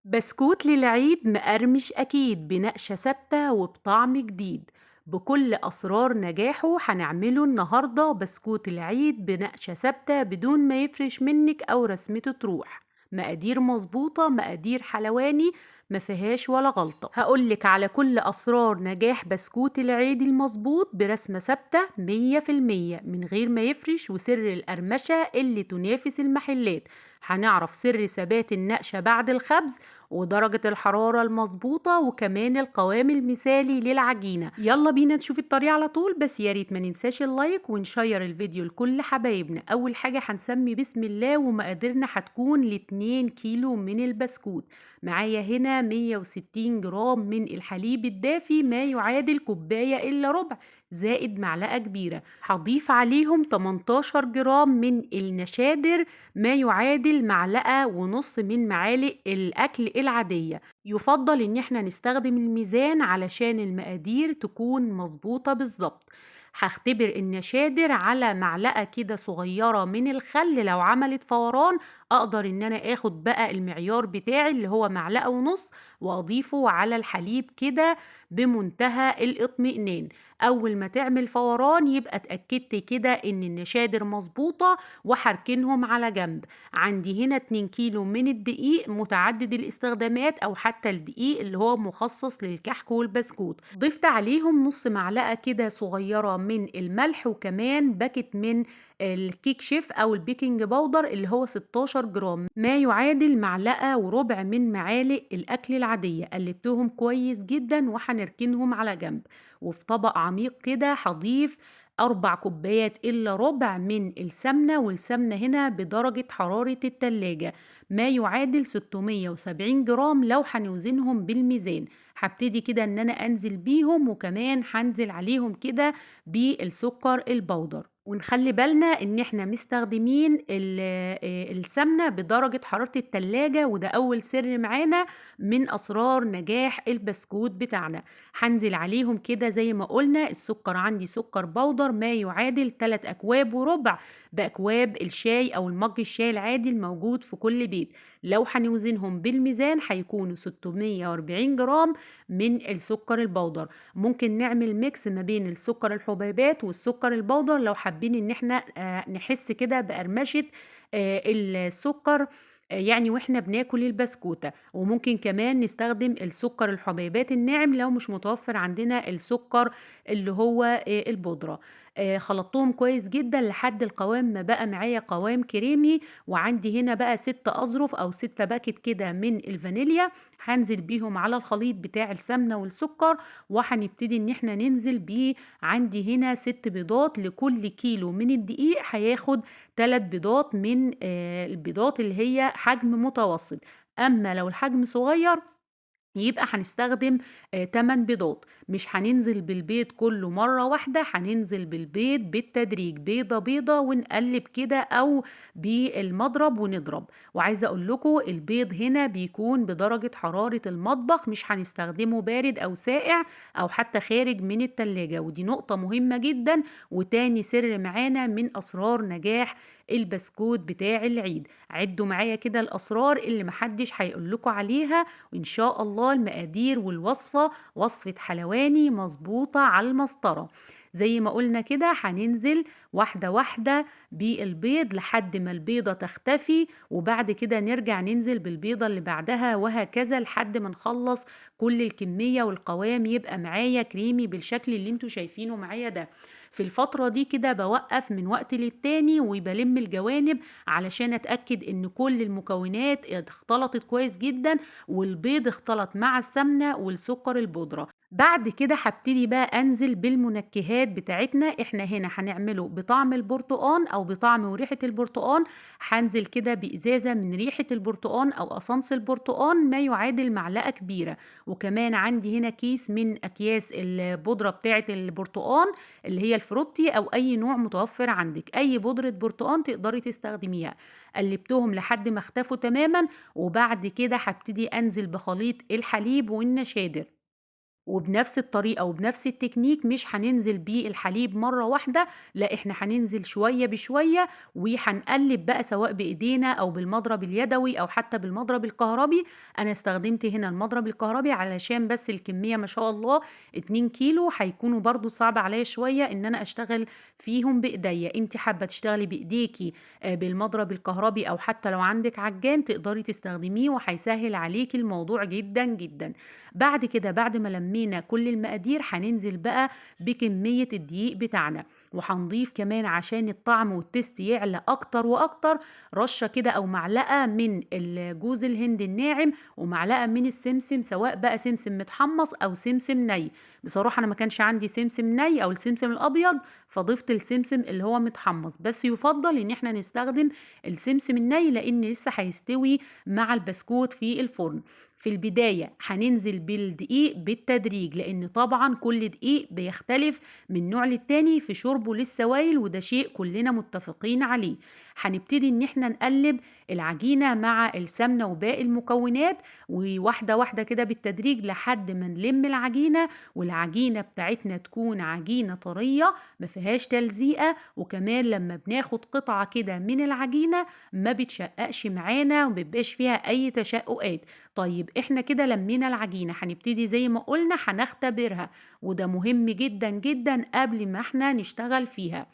بسكوت للعيد مقرمش أكيد بنقشة ثابتة وبطعم جديد. بكل أسرار نجاحه هنعمله النهاردة بسكوت العيد بنقشة ثابتة بدون ما يفرش منك أو رسمته تروح. مقادير مظبوطة، مقادير حلواني، ما فيهاش ولا غلطة. هقولك على كل أسرار نجاح بسكوت العيد المظبوط برسمة ثابتة 100% من غير ما يفرش، وسر القرمشة اللي تنافس المحلات. هنعرف سر ثبات النقشة بعد الخبز، ودرجة الحرارة المظبوطة، وكمان القوام المثالي للعجينة. يلا بينا نشوف الطريقة على طول، بس ياريت ما ننساش اللايك ونشير الفيديو لكل حبايبنا. أول حاجة هنسمي بسم الله، ومقاديرنا هتكون ل2 كيلو من البسكوت. معايا هنا 160 جرام من الحليب الدافي، ما يعادل كوباية إلا ربع، زائد معلقة كبيرة. هضيف عليهم 18 جرام من النشادر، ما يعادل معلقة ونص من معالق الأكل العادية. يفضل إن احنا نستخدم الميزان علشان المقادير تكون مظبوطة بالظبط. هختبر النشادر على معلقة كده صغيرة من الخل، لو عملت فوران أقدر إن أنا آخد بقى المعيار بتاعي اللي هو معلقة ونص، وأضيفه على الحليب كده بمنتهى الاطمئنان. أول ما تعمل فوران يبقى اتأكدت كده إن النشادر مظبوطة، وهركنهم على جنب. عندي هنا 2 كيلو من الدقيق متعدد الاستخدامات، او حتى الدقيق اللي هو مخصص للكحك والبسكوت. ضفت عليهم نص معلقة كده صغيرة من الملح، وكمان باكت من الكيك شيف او البيكنج باودر اللي هو 16 جرام، ما يعادل معلقة وربع من معالق الاكل العادية. قلبتهم كويس جدا وهنركنهم على جنب. وفي طبق عميق كده هضيف 4 كوبايات إلا ربع من السمنة، والسمنة هنا بدرجة حرارة التلاجة، ما يعادل 670 جرام لو هنوزنهم بالميزان. هبتدي كده ان انا انزل بيهم، وكمان هنزل عليهم كده بالسكر البودر. ونخلي بالنا ان احنا مستخدمين السمنة بدرجة حرارة التلاجة، وده اول سر معانا من اسرار نجاح البسكوت بتاعنا. هنزل عليهم كده زي ما قلنا السكر، عندي سكر بودر ما يعادل 3 أكواب وربع، بأكواب الشاي أو المج الشاي العادي الموجود في كل بيت. لو هنوزنهم بالميزان هيكونوا 640 جرام من السكر البودر. ممكن نعمل ميكس ما بين السكر الحبيبات والسكر البودر لو حابين ان احنا نحس كده بقرمشة السكر، يعني واحنا بناكل البسكوتة. وممكن كمان نستخدم السكر الحبيبات الناعم لو مش متوفر عندنا السكر اللي هو البودرة. خلطتهم كويس جدا لحد القوام ما بقى معايا قوام كريمي. وعندي هنا بقى 6 أظرف أو 6 باكت كده من الفانيليا، هنزل بيهم على الخليط بتاع السمنة والسكر، وهنبتدي ان احنا ننزل بيه. عندي هنا 6 بيضات، لكل كيلو من الدقيق هياخد 3 بيضات من البيضات اللي هي حجم متوسط. اما لو الحجم صغير يبقى هنستخدم 8 بيضات. مش هننزل بالبيض كله مرة واحدة، هننزل بالبيض بالتدريج، بيضة بيضة، ونقلب كده أو بالمضرب ونضرب. وعايزة أقول لكم البيض هنا بيكون بدرجة حرارة المطبخ، مش هنستخدمه بارد أو ساقع أو حتى خارج من التلاجة، ودي نقطة مهمة جدا. وتاني سر معانا من أسرار نجاح البسكوت بتاع العيد. عدوا معايا كده الأسرار اللي محدش هيقولكوا عليها، وإن شاء الله المقادير والوصفة وصفة حلواني مظبوطة على المسطرة. زي ما قلنا كده هننزل واحدة واحدة بالبيض لحد ما البيضة تختفي، وبعد كده نرجع ننزل بالبيضة اللي بعدها، وهكذا لحد ما نخلص كل الكمية، والقوام يبقى معايا كريمي بالشكل اللي انتوا شايفينه معايا ده. في الفترة دي كده بوقف من وقت للتاني وبلم الجوانب علشان اتأكد ان كل المكونات اختلطت كويس جدا، والبيض اختلط مع السمنة والسكر البودرة. بعد كده هبتدي بقى انزل بالمنكهات بتاعتنا. احنا هنا هنعمله بطعم البرتقان او بطعم وريحة البرتقان. هنزل كده بإزازة من ريحة البرتقان او قصنص البرتقان، ما يعادل معلقة كبيرة. وكمان عندي هنا كيس من اكياس البودرة بتاعة البرتقان اللي هي الفروتي، او اي نوع متوفر عندك، اي بودرة برتقان تقدري تستخدميها. قلبتهم لحد ما اختفوا تماما، وبعد كده هبتدي انزل بخليط الحليب والنشادر. وبنفس الطريقة وبنفس التكنيك مش هننزل بيه الحليب مرة واحدة، لأ إحنا هننزل شوية بشوية، وهنقلب بقى سواء بإيدينا أو بالمضرب اليدوي أو حتى بالمضرب الكهربي. أنا استخدمت هنا المضرب الكهربي علشان بس الكمية ما شاء الله 2 كيلو هيكونوا برضو صعب عليا شوية إن أنا أشتغل فيهم بإيديا. أنت حابة تشتغلي بإيديكي بالمضرب الكهربي أو حتى لو عندك عجان تقدري تستخدميه وهيسهل عليكي الموضوع جدا جدا. بعد كده بعد ما لمينا كل المقادير هننزل بقى بكمية الدقيق بتاعنا، وهنضيف كمان عشان الطعم والتست يعلى اكتر واكتر رشة كده او معلقة من جوز الهند الناعم ومعلقة من السمسم، سواء بقى سمسم متحمص او سمسم ني. بصراحة انا ما كانش عندي سمسم ني او السمسم الابيض فضفت السمسم اللي هو متحمص، بس يفضل ان احنا نستخدم السمسم الني لان لسه هيستوي مع البسكوت في الفرن. في البداية هننزل بالدقيق بالتدريج لأن طبعا كل دقيق بيختلف من نوع للتاني في شربه للسوائل، وده شيء كلنا متفقين عليه. هنبتدي ان احنا نقلب العجينة مع السمنة وباقي المكونات، وواحدة واحدة كده بالتدريج لحد ما نلم العجينة والعجينة بتاعتنا تكون عجينة طرية ما فيهاش تلزيقة، وكمان لما بناخد قطعة كده من العجينة ما بتشققش معانا ومبيبقاش فيها أي تشققات. طيب احنا كده لمينا العجينة هنبتدي زي ما قلنا هنختبرها، وده مهم جدا جدا قبل ما احنا نشتغل فيها.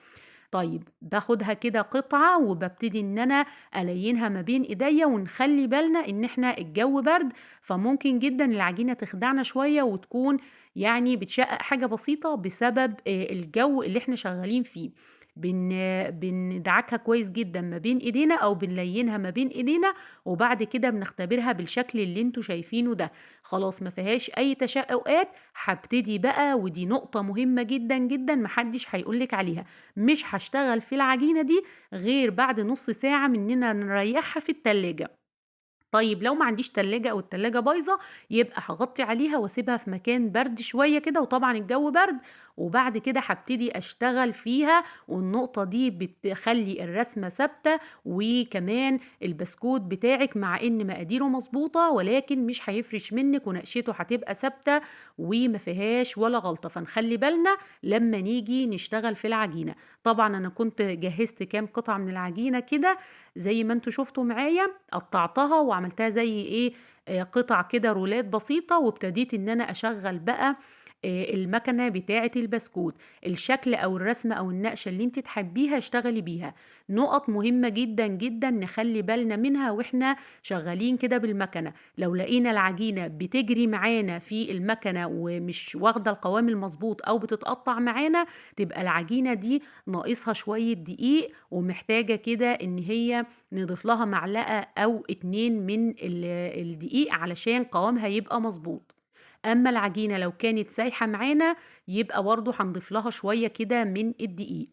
طيب باخدها كده قطعة وببتدي ان انا الينها ما بين ايديا، ونخلي بالنا ان احنا الجو برد فممكن جدا العجينة تخدعنا شوية وتكون يعني بتشقق حاجة بسيطة بسبب الجو اللي احنا شغالين فيه. بن بندعكها كويس جدا ما بين ايدينا او بنلينها ما بين ايدينا، وبعد كده بنختبرها بالشكل اللي انتوا شايفينه ده. خلاص ما فيهاش اي تشققات، هبتدي بقى ودي نقطة مهمة جدا جدا محدش هيقولك عليها، مش هشتغل في العجينة دي غير بعد نص ساعة مننا نريحها في التلاجة. طيب لو ما عنديش تلاجة او التلاجة بايظة يبقى هغطي عليها واسيبها في مكان برد شوية كده، وطبعا الجو برد، وبعد كده هبتدي اشتغل فيها. والنقطة دي بتخلي الرسمة ثابتة، وكمان البسكوت بتاعك مع ان مقاديره مظبوطة ولكن مش هيفرش منك ونقشته هتبقى ثابتة وما فيهاش ولا غلطة. فنخلي بالنا لما نيجي نشتغل في العجينة. طبعا انا كنت جهزت كام قطعة من العجينة كده زي ما انتوا شفتوا معايا، قطعتها وعملتها زي ايه قطع كده رولات بسيطة، وابتديت ان انا اشغل بقى المكنة بتاعة البسكوت. الشكل او الرسمة او النقشة اللي انت تحبيها اشتغلي بيها. نقط مهمة جدا جدا نخلي بالنا منها واحنا شغالين كده بالمكنة. لو لقينا العجينة بتجري معانا في المكنة ومش واخدة القوام المظبوط او بتتقطع معانا، تبقى العجينة دي ناقصها شوية دقيق ومحتاجة كده ان هي نضيف لها معلقة او 2 من الدقيق علشان قوامها يبقى مظبوط. اما العجينة لو كانت سايحة معانا يبقى برضو هنضيف لها شوية كده من الدقيق.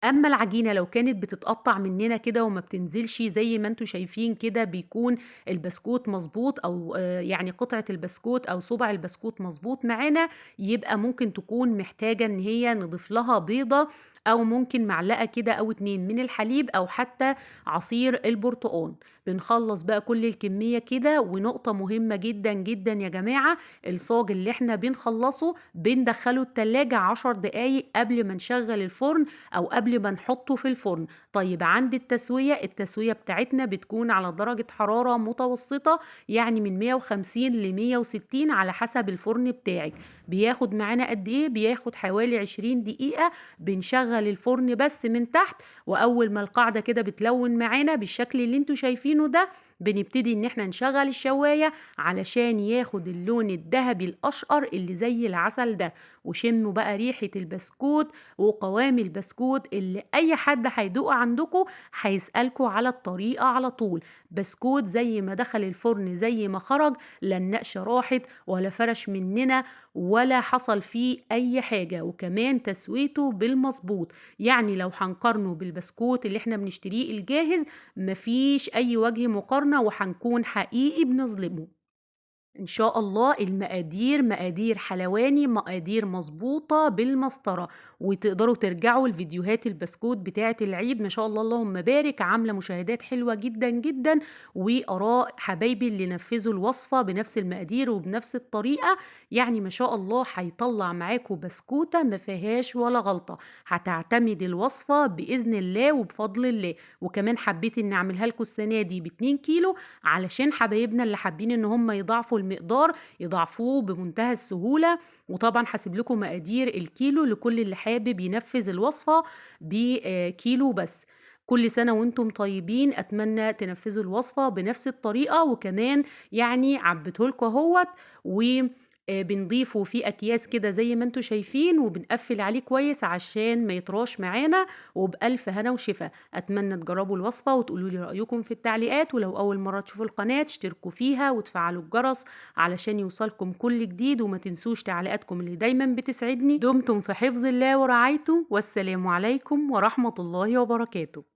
اما العجينه لو كانت بتتقطع مننا كده وما بتنزلش زي ما انتوا شايفين كده بيكون البسكوت مظبوط، او يعني قطعه البسكوت او صبع البسكوت مظبوط معانا، يبقى ممكن تكون محتاجه ان هي نضيف لها بيضه او ممكن معلقه كده او 2 من الحليب او حتى عصير البرتقال. بنخلص بقى كل الكميه كده. ونقطه مهمه جدا جدا يا جماعه، الصاج اللي احنا بنخلصه بندخله التلاجة 10 دقايق قبل ما نشغل الفرن او قبل ما نحطه في الفرن. طيب عند التسوية بتاعتنا بتكون على درجة حرارة متوسطة، يعني من 150 ل 160 على حسب الفرن بتاعك. بياخد معانا قد ايه؟ بياخد حوالي 20 دقيقة. بنشغل الفرن بس من تحت، واول ما القاعدة كده بتلون معانا بالشكل اللي انتوا شايفينه ده بنبتدي ان احنا نشغل الشواية علشان ياخد اللون الذهبي الاشقر اللي زي العسل ده. وشموا بقى ريحة البسكوت وقوام البسكوت اللي اي حد هيدوق عندكم هيسألكوا على الطريقة على طول. بسكوت زي ما دخل الفرن زي ما خرج، لا النقشة راحت ولا فرش مننا ولا حصل فيه اي حاجة، وكمان تسويته بالمظبوط. يعني لو هنقارنه بالبسكوت اللي احنا بنشتريه الجاهز مفيش اي وجه مقارنة وهنكون حقيقي بنظلمه. إن شاء الله المقادير مقادير حلواني، مقادير مضبوطة بالمسطرة، وتقدروا ترجعوا لفيديوهات البسكوت بتاعة العيد ما شاء الله اللهم بارك، عاملة مشاهدات حلوة جدًا، جدًا، وآراء حبايبي اللي نفذوا الوصفة بنفس المقادير وبنفس الطريقة، يعني ما شاء الله هيطلّع معاكم بسكوتة ما فيهاش ولا غلطة، هتعتمدي الوصفة بإذن الله وبفضل الله، وكمان حبيت إني أعملها لكم السنة دي ب2 كيلو علشان حبايبنا اللي حابين إن هم يضاعفوا المقدار يضاعفوه بمنتهى السهولة، وطبعًا هاسيب لكم مقادير الكيلو لكل اللي حابب ينفذ الوصفة بكيلو بس. كل سنة وأنتم طيبين، أتمنى تنفذوا الوصفة بنفس الطريقة، وكمان يعني عبيته لكم أهوّة و بنضيفه في أكياس كده زي ما أنتم شايفين، وبنقفّل عليه كويس عشان ما يطراش معانا، وبألف هنا وشفا. أتمنى تجربوا الوصفة وتقولوا لي رأيكم في التعليقات، ولو أول مرة تشوفوا القناة تشتركوا فيها وتفعلوا الجرس علشان يوصلكم كل جديد، وما تنسوش تعليقاتكم اللي دايما بتسعدني. دمتم في حفظ الله ورعايته، والسلام عليكم ورحمة الله وبركاته.